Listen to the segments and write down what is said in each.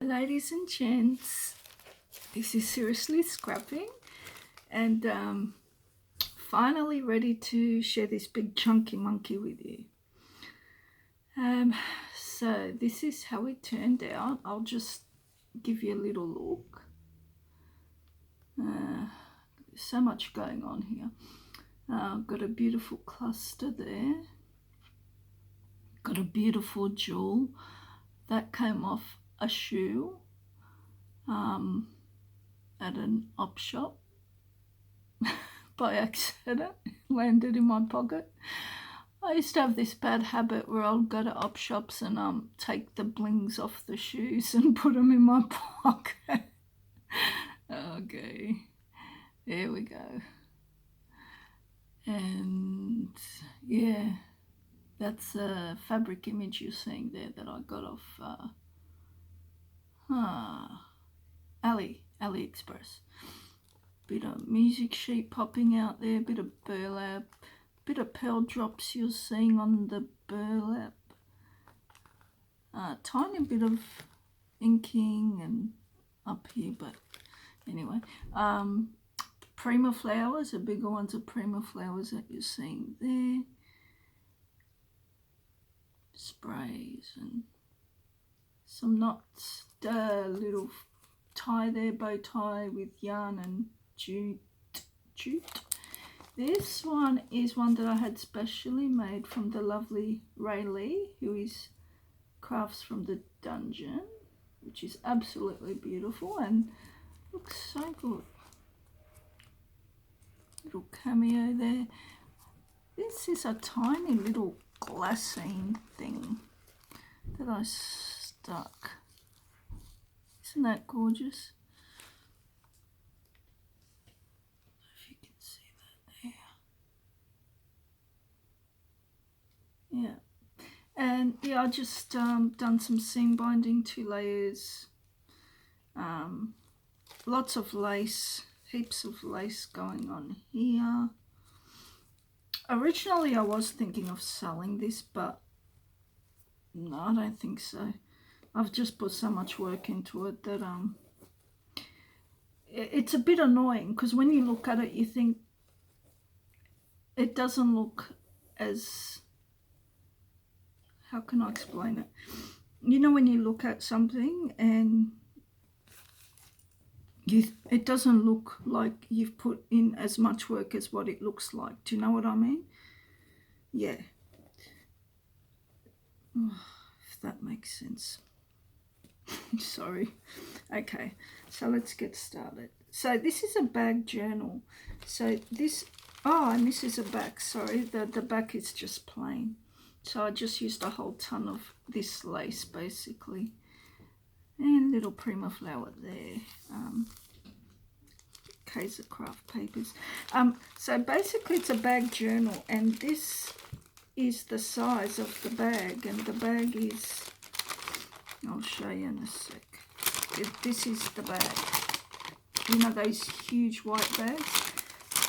Ladies and gents, this is seriously scrapping, and finally ready to share this big chunky monkey with you. So this is how it turned out. I'll just give you a little look. There's so much going on here. Got a beautiful cluster there. Got a beautiful jewel that came off a shoe at an op shop by accident. Landed in my pocket. I used to have this bad habit where I'll go to op shops and take the blings off the shoes and put them in my pocket. Okay, there we go. And yeah, that's a fabric image you're seeing there that I got off AliExpress. Bit of music sheet popping out there, bit of burlap, bit of pearl drops you're seeing on the burlap, tiny bit of inking and up here, but anyway, prima flowers, the bigger ones are prima flowers that you're seeing there, sprays and some knots, little tie there, bow tie with yarn and jute. This one is one that I had specially made from the lovely Ray Lee, who is Crafts from the Dungeon, which is absolutely beautiful and looks so good. Little cameo there. This is a tiny little glassine thing that I stuck. Isn't that gorgeous? If you can see that there. Yeah. And yeah, I just done some seam binding, 2 layers, lots of lace, heaps of lace going on here. Originally I was thinking of selling this, but no, I don't think so. I've just put so much work into it that it's a bit annoying, because when you look at it you think it doesn't look as, how can I explain it? You know, when you look at something and it doesn't look like you've put in as much work as what it looks like. Do you know what I mean? Yeah. If that makes sense. Sorry. Okay, so let's get started. So this is a bag journal. So this, and this is a back. Sorry, the back is just plain. So I just used a whole ton of this lace basically, and little prima flower there. Kaiser craft papers. So basically it's a bag journal, and this is the size of the bag, and the bag is, I'll show you in a sec. This is the bag. You know, those huge white bags.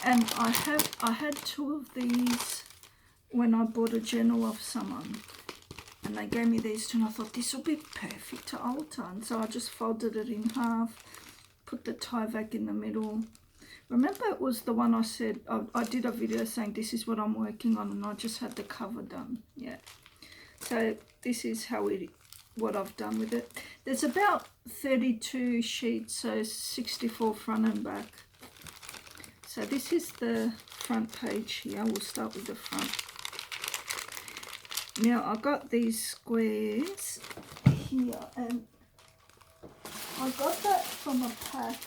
And I had 2 of these when I bought a journal off someone, and they gave me these 2, and I thought this will be perfect to alter. And so I just folded it in half, put the tie back in the middle. Remember, it was the one I said, I did a video saying this is what I'm working on, and I just had the cover done. Yeah. So this is what I've done with it. There's about 32 sheets, so 64 front and back. So this is the front page here. We'll start with the front. Now I got these squares here, and I got that from a pack.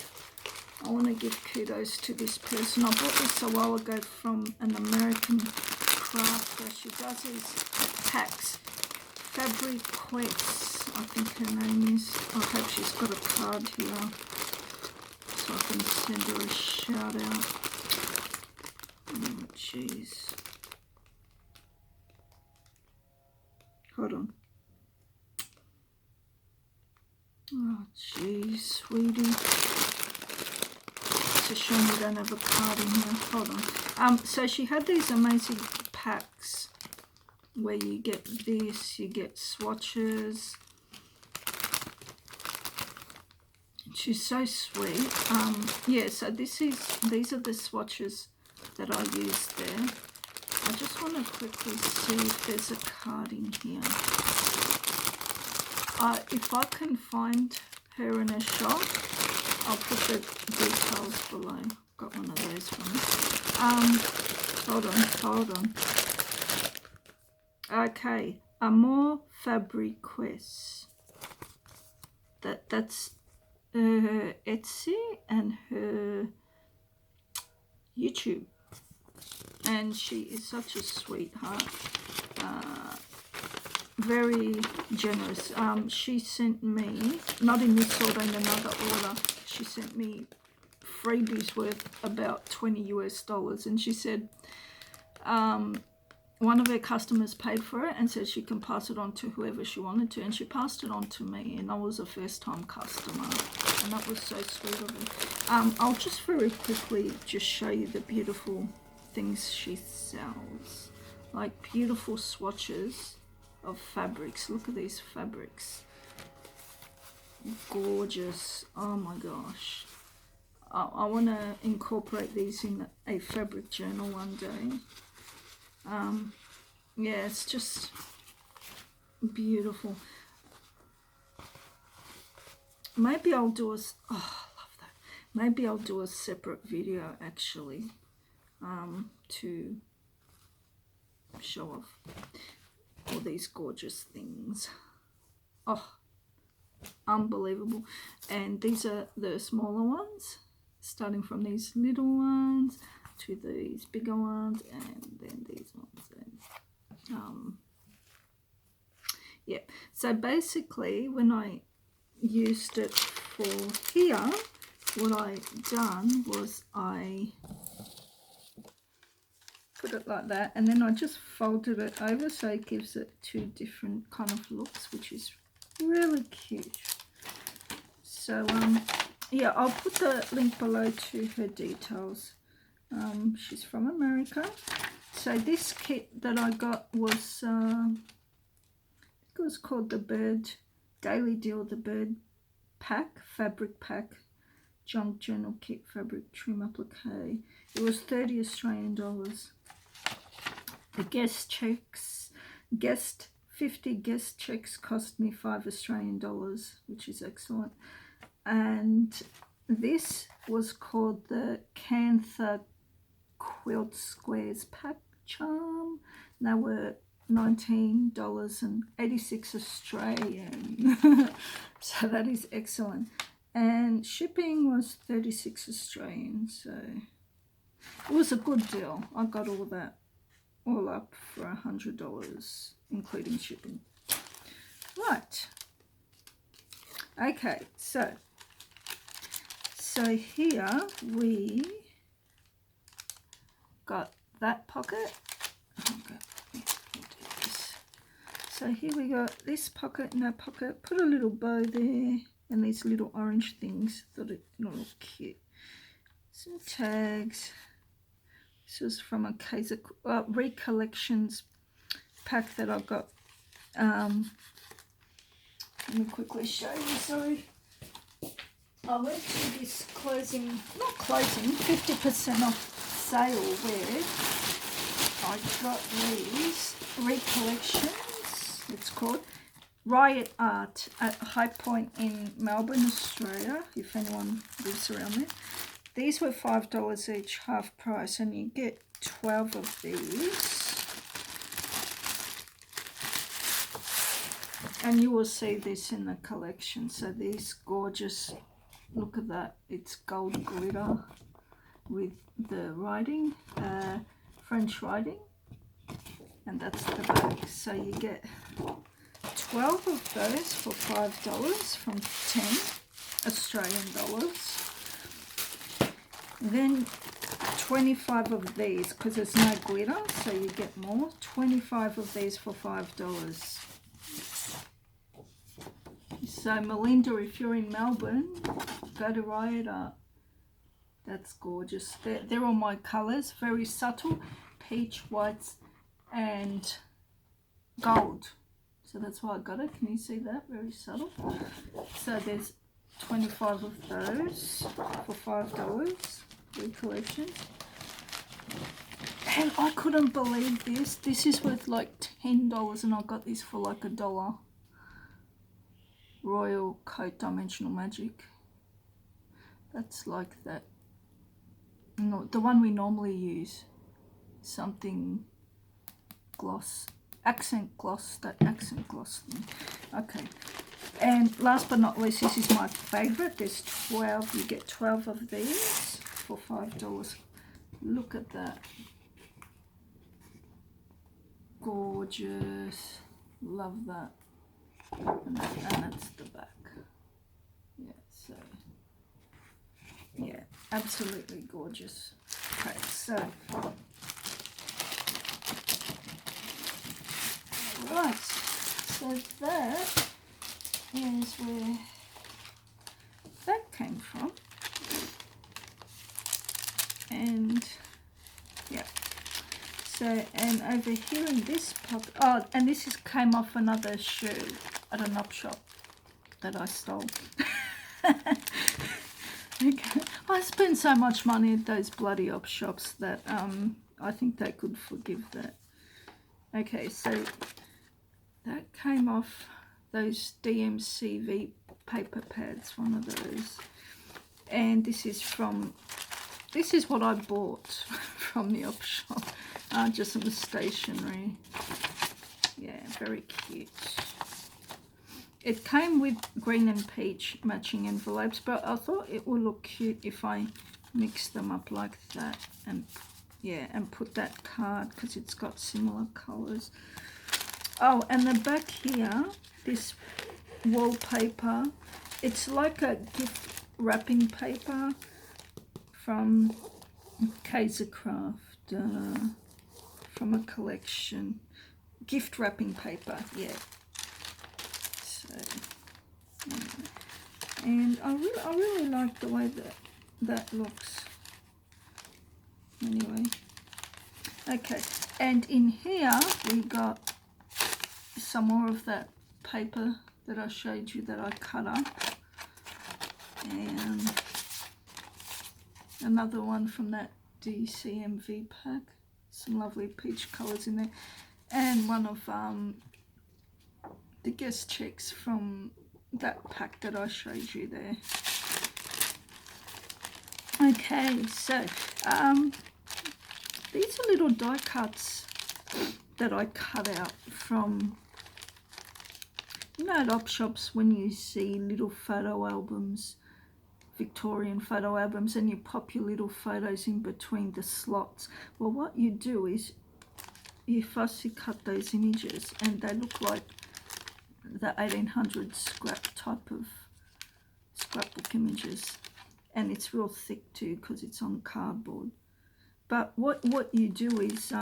I want to give kudos to this person. I bought this a while ago from an American crafter. She does these packs. Fabriquettes, I think her name is. I hope she's got a card here so I can send her a shout out. Oh, jeez. Hold on. Oh, jeez, sweetie. It's a shame we don't have a card in here. Hold on. So she had these amazing packs where you get this, you get swatches, She's so sweet. Yeah, so these are the swatches that I used there. I just want to quickly see if there's a card in here. If I can find her in a shop, I'll put the details below. Got one of those from her. Hold on. Okay, Amor Fabriquez. That's her Etsy and her YouTube. And she is such a sweetheart. Very generous. She sent me, not in this order, in another order, she sent me freebies worth about $20 US, and she said one of her customers paid for it and said she can pass it on to whoever she wanted to, and she passed it on to me, and I was a first-time customer, and that was so sweet of her. I'll just very quickly just show you the beautiful things she sells, like beautiful swatches of fabrics. Look at these fabrics, gorgeous. Oh my gosh, I want to incorporate these in a fabric journal one day. Yeah, it's just beautiful. Maybe I'll do I love that. Maybe I'll do a separate video actually, to show off all these gorgeous things. Oh, unbelievable. And these are the smaller ones, starting from these little ones to these bigger ones, and then these ones. And yeah, so basically when I used it for here, what I done was I put it like that, and then I just folded it over so it gives it two different kind of looks, which is really cute. So yeah, I'll put the link below to her details. She's from America. So this kit that I got was it was called the Bird Daily Deal, the Bird Pack, Fabric Pack, Junk Journal Kit, Fabric Trim Applique. It was $30 Australian. The guest 50 guest checks cost me $5 Australian, which is excellent. And this was called the Cantha Quilt Squares Pack Charm. They were $19.86 Australian. So that is excellent. And shipping was 36 Australian. So it was a good deal. I got all that all up for $100, including shipping. Right. Okay, so here we got that pocket. Okay, so here we got this pocket and that pocket. Put a little bow there and these little orange things. Thought it looked cute. Some tags. This was from a Kaiser Recollections pack that I got. Let me quickly show you. Sorry. I went to this 50% off sale where I got these Recollections, it's called, Riot Art at High Point in Melbourne, Australia, if anyone lives around there. These were $5 each, half price, and you get 12 of these. And you will see this in the collection. So these gorgeous, look at that, it's gold glitter with the writing, French writing, and that's the back. So you get 12 of those for $5 from 10 Australian dollars. Then 25 of these, because there's no glitter, so you get more. 25 of these for $5. So Melinda, if you're in Melbourne, go to Riot Art. That's gorgeous. They're all my colours, very subtle, peach, whites, and gold. So that's why I got it. Can you see that? Very subtle. So there's 25 of those for $5, recollections. And I couldn't believe this. This is worth like $10 and I got this for like $1. Royal Coat Dimensional Magic. That's like that. No, the one we normally use. Something gloss. Accent gloss. That accent gloss thing. Okay. And last but not least, this is my favourite. There's 12. You get 12 of these for $5. Look at that. Gorgeous. Love that. And that's the back. Yeah, so yeah, absolutely gorgeous. Okay, so right, so that is where that came from. And yeah, so and over here in this pocket, oh, and this came off another shoe at an op shop that I stole. Okay. I spend so much money at those bloody op shops that I think they could forgive that. Okay, so that came off those DMCV paper pads, one of those. And this is what I bought from the op shop, just some stationery. Yeah, very cute. It came with green and peach matching envelopes, but I thought it would look cute if I mix them up like that, and yeah, and put that card because it's got similar colors. Oh, and the back here, this wallpaper, it's like a gift wrapping paper from Kaiser Craft, from a collection. Gift wrapping paper, yeah. So, and I really like the way that looks. Anyway, okay, and in here we got some more of that paper that I showed you that I cut up, and another one from that DCMV pack, some lovely peach colors in there, and one of the guest checks from that pack that I showed you there. Okay, so these are little die cuts that I cut out from, you know, at op shops when you see little photo albums, Victorian photo albums, and you pop your little photos in between the slots. Well, what you do is you fussy cut those images and they look like the 1800s scrap type of scrapbook images, and it's real thick too because it's on cardboard. But what you do is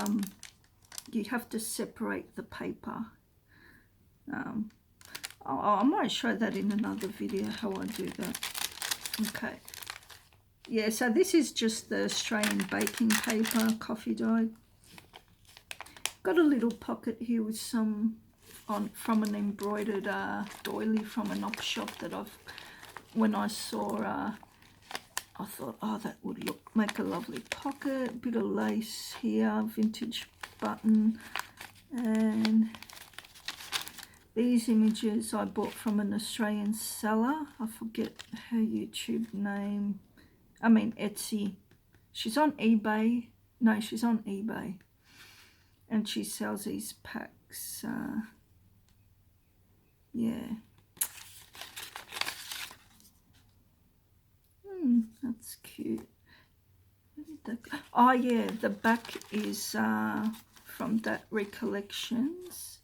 you have to separate the paper. I might show that in another video how I do that. Okay, yeah, so this is just the Australian baking paper, coffee dyed. Got a little pocket here with some from an embroidered doily from an op shop that when I saw, I thought, oh, that would make a lovely pocket. Bit of lace here, vintage button, and these images I bought from an Australian seller. I forget her YouTube name. I mean Etsy. She's on eBay. No, she's on eBay, and she sells these packs. Yeah. That's cute. Oh yeah, the back is from that Recollections,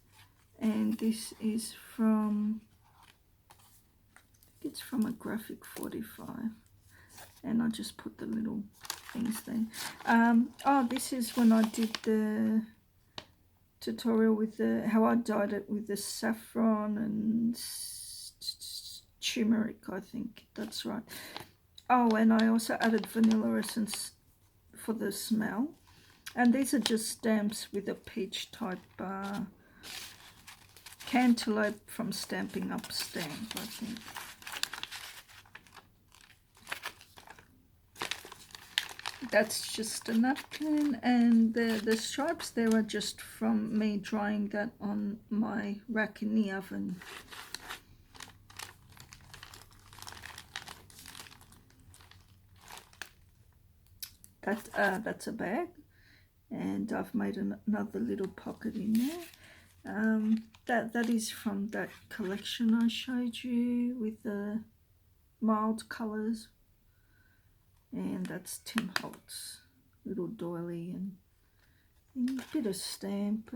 and this is from, it's from a Graphic 45, and I just put the little things there. Oh, this is when I did the tutorial with how I dyed it with the saffron and turmeric, I think that's right. Oh, and I also added vanilla essence for the smell, and these are just stamps with a peach type cantaloupe from Stamping Up stamp, I think. That's just a napkin, and the stripes there are just from me drying that on my rack in the oven. That's a bag, and I've made another little pocket in there. That is from that collection I showed you with the mild colours, and that's Tim Holtz little doily and a bit of stamp.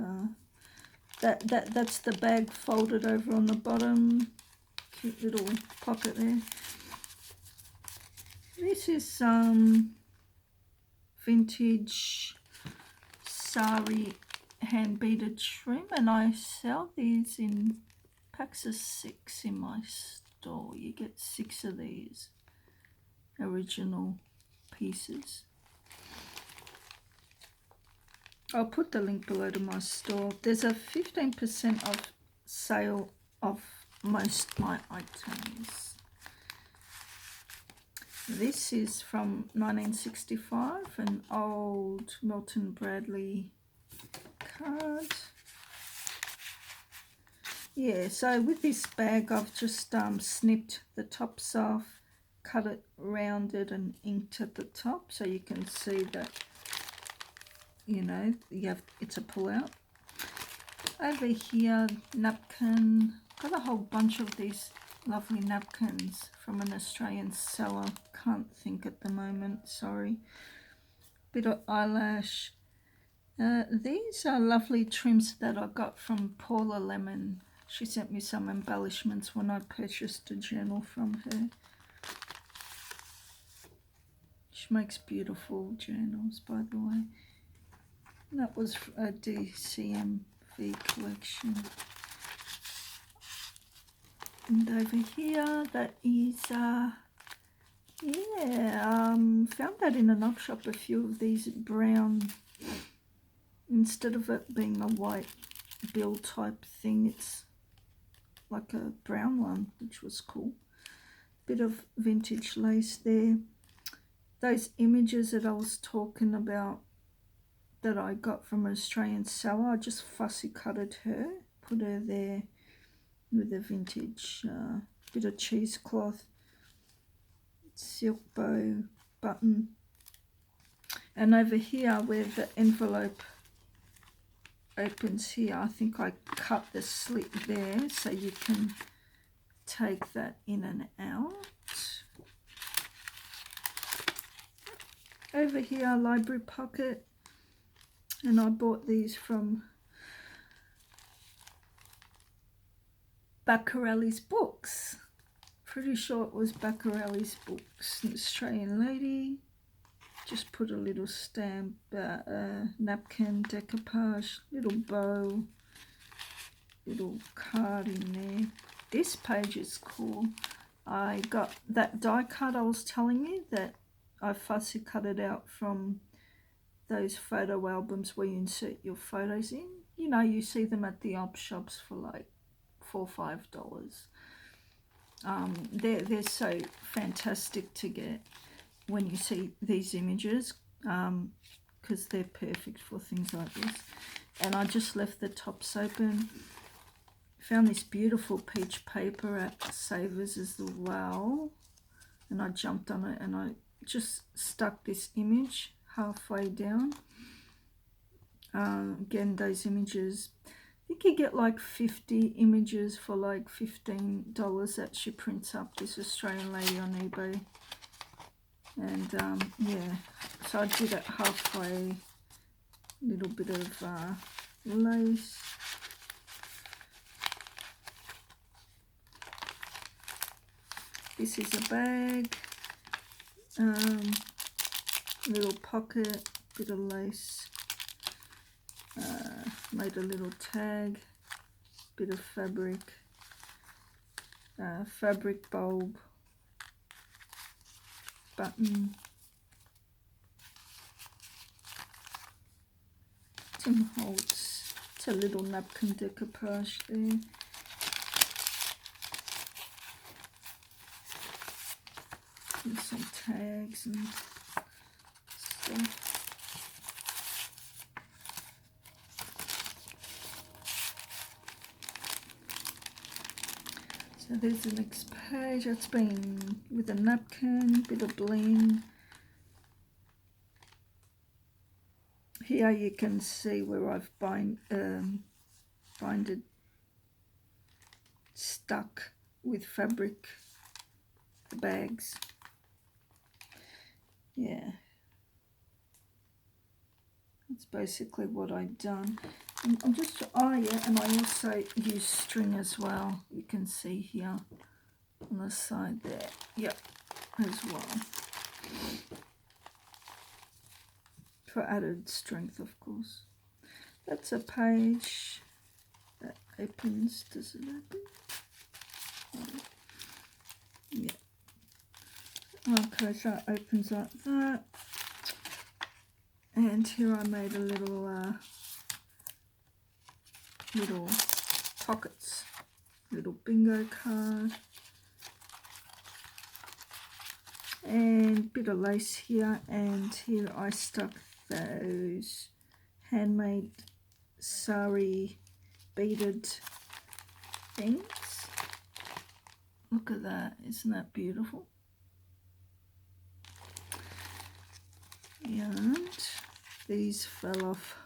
That's the bag folded over on the bottom. Cute little pocket there. This is some vintage sari hand beaded trim, and I sell these in packs of 6 in my store. You get 6 of these original pieces. I'll put the link below to my store. There's a 15% off sale of most my items. This is from 1965, an old Milton Bradley card. Yeah, so with this bag I've just snipped the tops off, cut it rounded and inked at the top, so you can see that, you know, it's a pull out. Over here, napkin. Got a whole bunch of these lovely napkins from an Australian seller. Can't think at the moment, sorry. Bit of eyelash. These are lovely trims that I got from Paula Lemon. She sent me some embellishments when I purchased a journal from her. She makes beautiful journals, by the way. That was a DCMV collection. And over here, that is, found that in an op shop, a few of these brown, instead of it being a white bill type thing, it's like a brown one, which was cool. Bit of vintage lace there. Those images that I was talking about that I got from an Australian seller, I just fussy cutted her, put her there with a vintage bit of cheesecloth, silk bow button. And over here where the envelope opens here, I think I cut the slit there so you can take that in and out. Over here, library pocket, and I bought these from Baccarelli's Books. Pretty sure it was Baccarelli's Books. An Australian lady. Just put a little stamp, napkin, decoupage, little bow, little card in there. This page is cool. I got that die cut I was telling you that I fussy cut it out from those photo albums where you insert your photos in. You know, you see them at the op shops for like $4 or $5. They're so fantastic to get when you see these images, because they're perfect for things like this. And I just left the tops open. Found this beautiful peach paper at Savers as well, and I jumped on it and I just stuck this image halfway down. Again, those images, I think you get like 50 images for like $15 that she prints up, this Australian lady on eBay. And yeah, so I did it halfway, little bit of lace. This is a bag, little pocket, bit of lace, made a little tag, bit of fabric, fabric bulb, button, Tim Holtz. It's a little napkin decoupage there. And some tags and So there's the next page. It's been with a napkin, bit of bling. Here you can see where I've binded, stuck with fabric, the bags. Yeah, that's basically what I've done. And I'm just, oh yeah, and I also use string as well. You can see here on the side there, yep, as well, for added strength, of course. That's a page that opens. Does it open? Yeah. Okay, so it opens like that. And here I made a little little pockets, little bingo card, and bit of lace here, and here I stuck those handmade sari beaded things. Look at that, isn't that beautiful? And these fell off.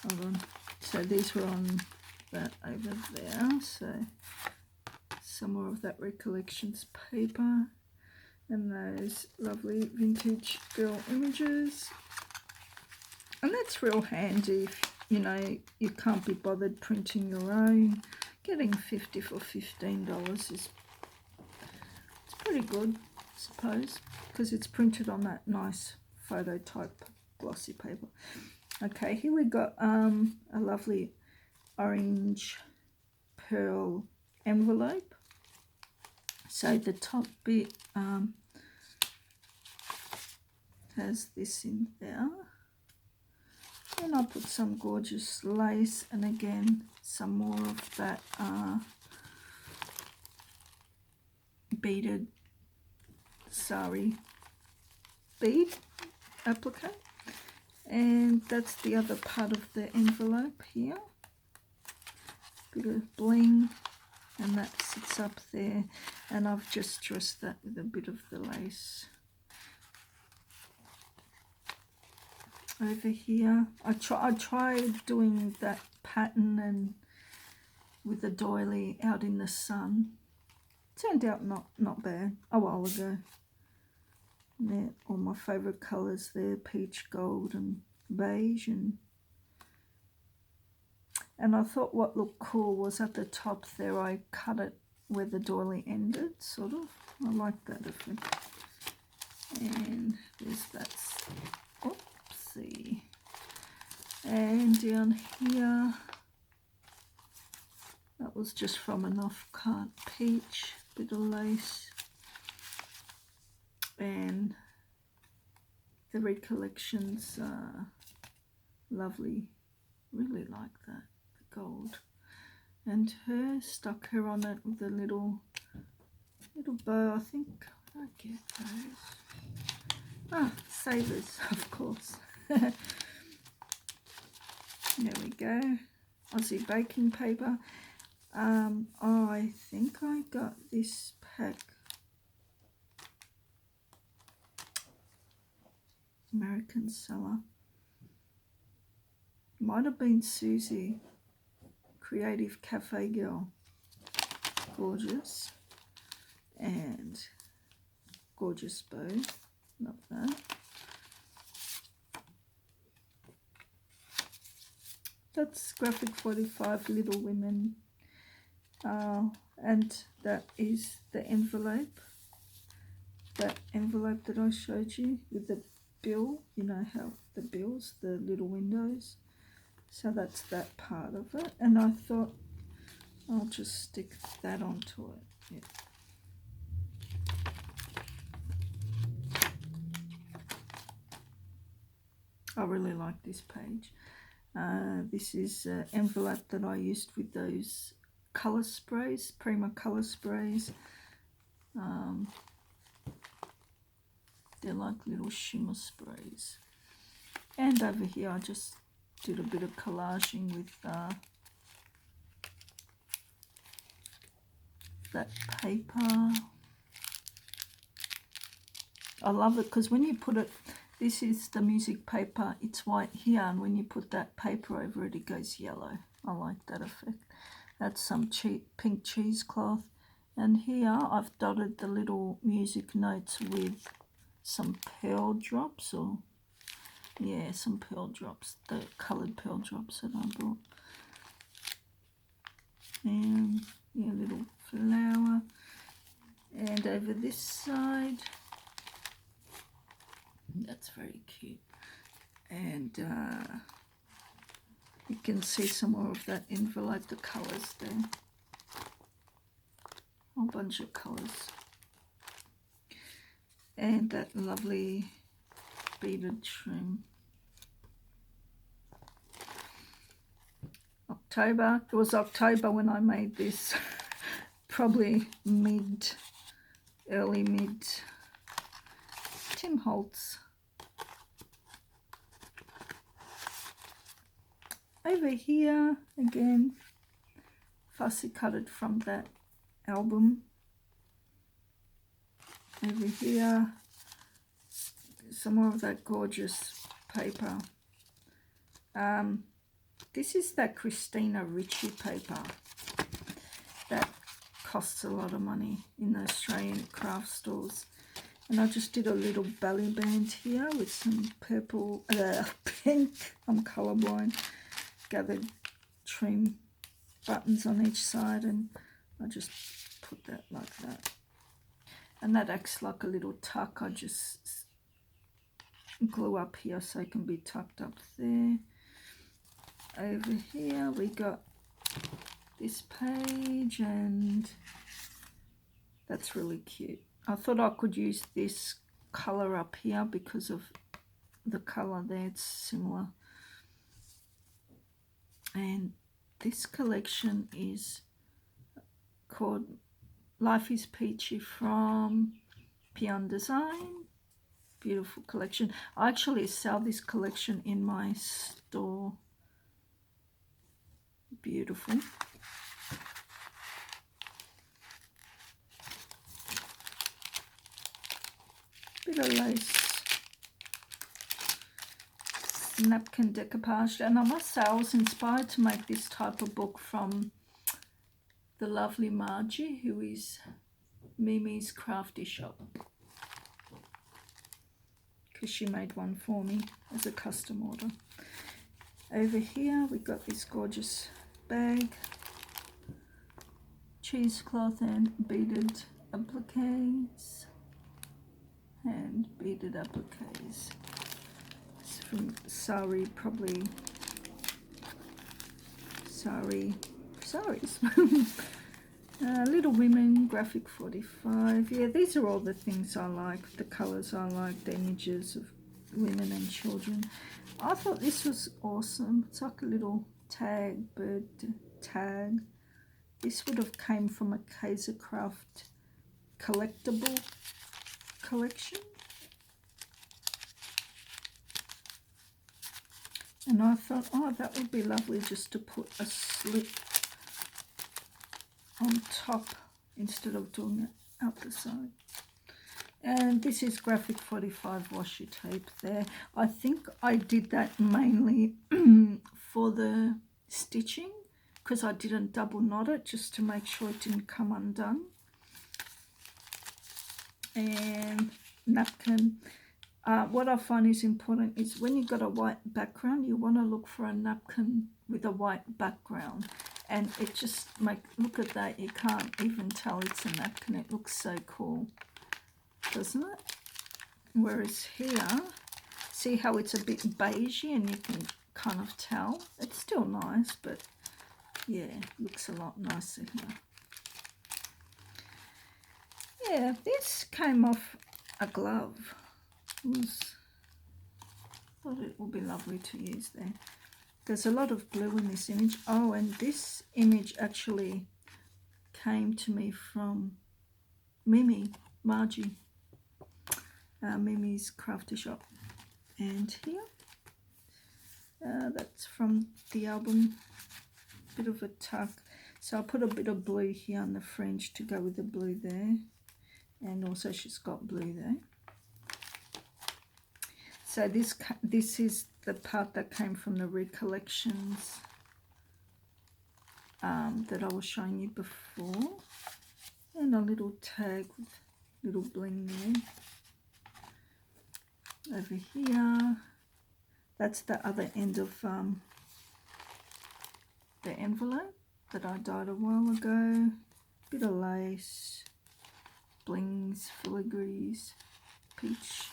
Hold on. So these were on that over there. So some more of that Recollections paper, and those lovely vintage girl images. And that's real handy if you know you can't be bothered printing your own. Getting 50 for $15 is pretty good, I suppose, because it's printed on that nice photo type glossy paper. Okay, here we got a lovely orange pearl envelope. So the top bit has this in there. And I put some gorgeous lace, and again some more of that beaded sari bead applique. And that's the other part of the envelope here. Bit of bling, and that sits up there, and I've just dressed that with a bit of the lace. Over here, I tried doing that pattern and with the doily out in the sun. Turned out not bad a while ago. They're all my favourite colours there, peach, gold and beige. And I thought what looked cool was at the top there I cut it where the doily ended, sort of. I like that effect. And there's that, oopsie. And down here, that was just from an off-cut peach, bit of lace. And the Recollections, lovely, really like that, the gold. And her, stuck her on it with a little bow, I think. Where did I get those? Ah, Savers, of course. There we go. Aussie baking paper. I think I got this pack. American seller. Might have been Susie, Creative Cafe Girl. Gorgeous. And gorgeous bow. Love that. That's Graphic 45 Little Women. And that is the envelope. That envelope that I showed you with the bill. You know how the bills, the little windows. So that's that part of it. And I thought I'll just stick that onto it. Yeah. I really like this page. This is an envelope that I used with those colour sprays, Prima colour sprays. They're like little shimmer sprays. And over here I just did a bit of collaging with that paper. I love it because when you put it, this is the music paper, it's white here, and when you put that paper over it, it goes yellow. I like that effect. That's some pink cheesecloth. And here I've dotted the little music notes with some pearl drops, or yeah, some pearl drops, the coloured pearl drops that I bought. And yeah, little flower. And over this side, that's very cute. And you can see some more of that envelope, the colours there. A whole bunch of colours. And that lovely beaded trim. October. It was October when I made this. Probably early mid. Tim Holtz. Over here, again, fussy cutted from that album. Over here, some more of that gorgeous paper. This is that Christina Ricci paper that costs a lot of money in the Australian craft stores. And I just did a little belly band here with some purple, pink, I'm colourblind, gathered trim buttons on each side, and I just put that like that. And that acts like a little tuck. I just glue up here so it can be tucked up there. Over here we got this page, and that's really cute. I thought I could use this colour up here because of the colour there, it's similar. And this collection is called Life is Peachy from Pt.1 Design. Beautiful collection. I actually sell this collection in my store. Beautiful. Bit of lace. Napkin decoupage. And I must say I was inspired to make this type of book from the lovely Margie, who is Mimi's Crafty Shop, because she made one for me as a custom order. Over here we got this gorgeous bag, cheesecloth and beaded appliques, It's from Sari, probably Saris. Little Women, graphic 45. Yeah, these are all the things I like, the colours I like, the images of women and children. I thought this was awesome. It's like a little tag, bird tag. This would have came from a Kaisercraft collectible collection. And I thought, oh, that would be lovely just to put a slip on top instead of doing it out the side. And this is graphic 45 washi tape there. I think I did that mainly for the stitching, because I didn't double knot it, just to make sure it didn't come undone. And napkin. What I find is important is when you've got a white background, you want to look for a napkin with a white background. And it just look at that, you can't even tell it's a napkin. It looks so cool, doesn't it? Whereas here, see how it's a bit beigey and you can kind of tell. It's still nice, but yeah, looks a lot nicer here. Yeah, this came off a glove. Thought it would be lovely to use there. There's a lot of blue in this image. Oh, and this image actually came to me from Margie. Mimi's Crafty Shop. And here, that's from the album, bit of a tuck. So I'll put a bit of blue here on the fringe to go with the blue there. And also she's got blue there. So this is the part that came from the recollections that I was showing you before. And a little tag with little bling there. Over here, that's the other end of the envelope that I dyed a while ago. Bit of lace, blings, filigrees, peach,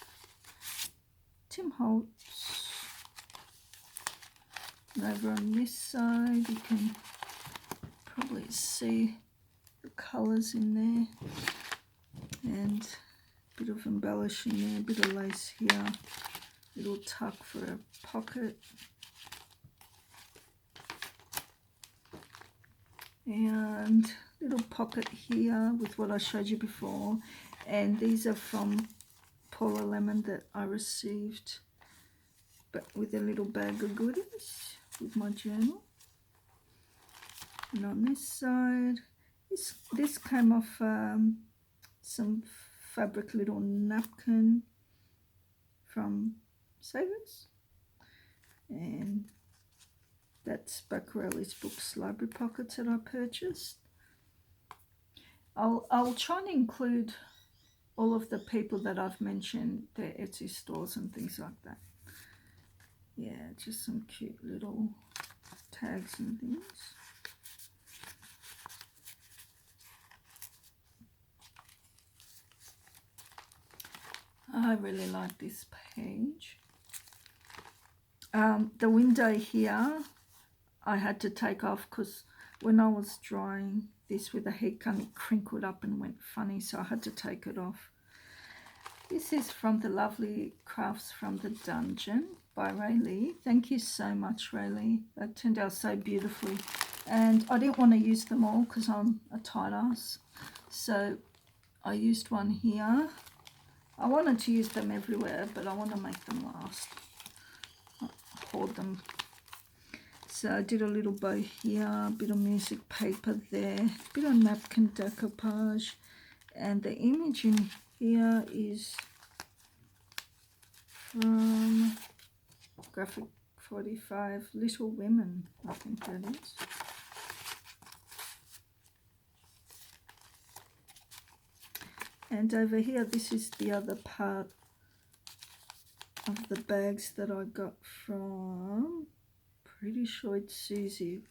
Tim Holtz. And over on this side, you can probably see the colours in there, and a bit of embellishing there, a bit of lace here, little tuck for a pocket, and little pocket here with what I showed you before. And these are from Paula Lemon that I received, but with a little bag of goodies with my journal. And on this side, this came off some fabric little napkin from Savers, and that's Baccarelli's Books Library Pockets that I purchased. I'll try and include all of the people that I've mentioned, their Etsy stores and things like that. Yeah, just some cute little tags and things. I really like this page. The window here I had to take off because when I was drawing this with a heat gun, it crinkled up and went funny, so I had to take it off. This is from the lovely Crafts from the Dungeon by Rayleigh. Thank you so much, Rayleigh. That turned out so beautifully. And I didn't want to use them all because I'm a tight ass. So I used one here. I wanted to use them everywhere, but I want to make them last. Hoard them. So I did a little bow here, a bit of music paper there, a bit of napkin decoupage, and the image in here is from Graphic 45, Little Women, I think that is. And over here, this is the other part of the bags that I got from, pretty sure it's Susie,